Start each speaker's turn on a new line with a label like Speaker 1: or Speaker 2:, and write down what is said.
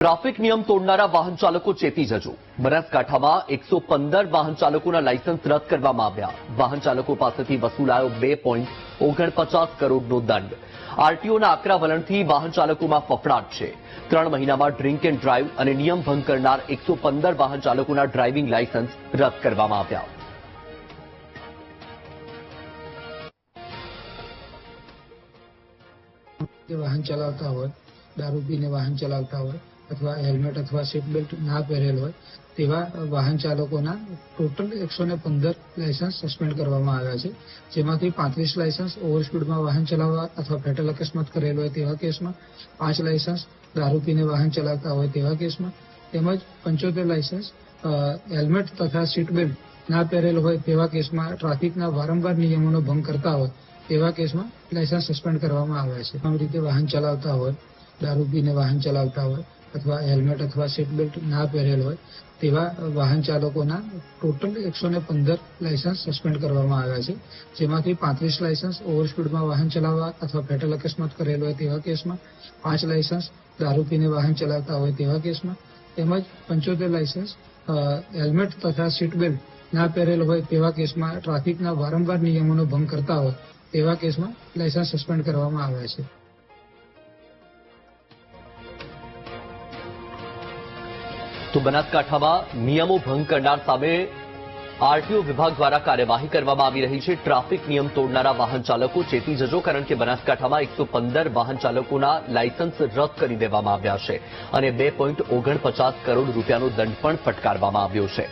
Speaker 1: Traffic નિયમ તોડનારા વાહન ચાલકો ચેતી જજો। બનાસકાંઠામાં 115 વાહન ચાલકોના લાયસન્સ રદ કરવામાં આવ્યા। વાહન ચાલકો પાસેથી વસૂલાયો 2.49 કરોડનો દંડ। આરટીઓના આકરા વલણથી વાહન ચાલકોમાં ફફડાટ છે। 3 મહિનામાં ડ્રિંક એન્ડ ડ્રાઈવ અને નિયમ ભંગ કરનાર 115 વાહન ચાલકોના ડ્રાઇવિંગ લાયસન્સ રદ કરવામાં આવ્યા।
Speaker 2: वाहन चलाता हो, दारू पीने वाहन चलाता हो अथवा हेल्मेट अथवा सीट बेल्ट ना पहेरेल हो तेवा वाहन चालकोना टोटल 115 लायसन्स सस्पेन्ड करवामां आव्या छे। जेमांथी 35 लायसन्स ओवर स्पीडमां वाहन चलाववा अथवा फेटल अकस्मात करेल होय तेवा केसमां, 5 लायसन्स दारू पीने वाहन चलावता होय तेवा केसमां, તેમજ 75 લાયસન્સ હેલ્મેટ તથા સીટ બેલ્ટ ના પહેરેલ હોય તેવા કેસમાં ટ્રાફિકના વારંવાર નિયમોનો ભંગ કરતા હોય તેવા કેસમાં લાયસન્સ સસ્પેન્ડ કરવામાં આવ્યા છે। આ રીતે વાહન ચલાવતા હોય, દારૂ પીને વાહન ચલાવતા હોય अथवा हेल्मेट अथवा सीट बेल्ट ना पहेरेल होय तेवा वाहन चालकोना टोटल 115 लायसन्स सस्पेन्ड करवामां आव्या छे। जेमांथी 35 लायसन्स ओवर स्पीडमां वाहन चलाववा अथवा फेटल अकस्मात करेल होय तेवा केसमां, 5 लायसन्स दारू पीने वाहन चलावता होय तेवा केसमां, તેમજ 75 લાયસન્સ હેલ્મેટ તથા સીટ બેલ્ટ ના પહેરેલ હોય તેવા કેસમાં ટ્રાફિકના વારંવાર નિયમોનો ભંગ કરતા હોય તેવા કેસમાં લાયસન્સ સસ્પેન્ડ કરવામાં આવ્યા છે।
Speaker 1: તો બનાસકાંઠામાં નિયમો ભંગ કરનાર સામે આરટીઓ વિભાગ દ્વારા કાર્યવાહી કરવામાં આવી રહી છે। ટ્રાફિક નિયમ તોડનારા વાહન ચાલકો ચેતી જજો, કારણ કે બનાસકાંઠામાં 115 વાહન ચાલકોના લાયસન્સ રદ કરી દેવામાં આવ્યા છે અને 2.49 કરોડ રૂપિયાનો દંડ પણ ફટકારવામાં આવ્યો છે।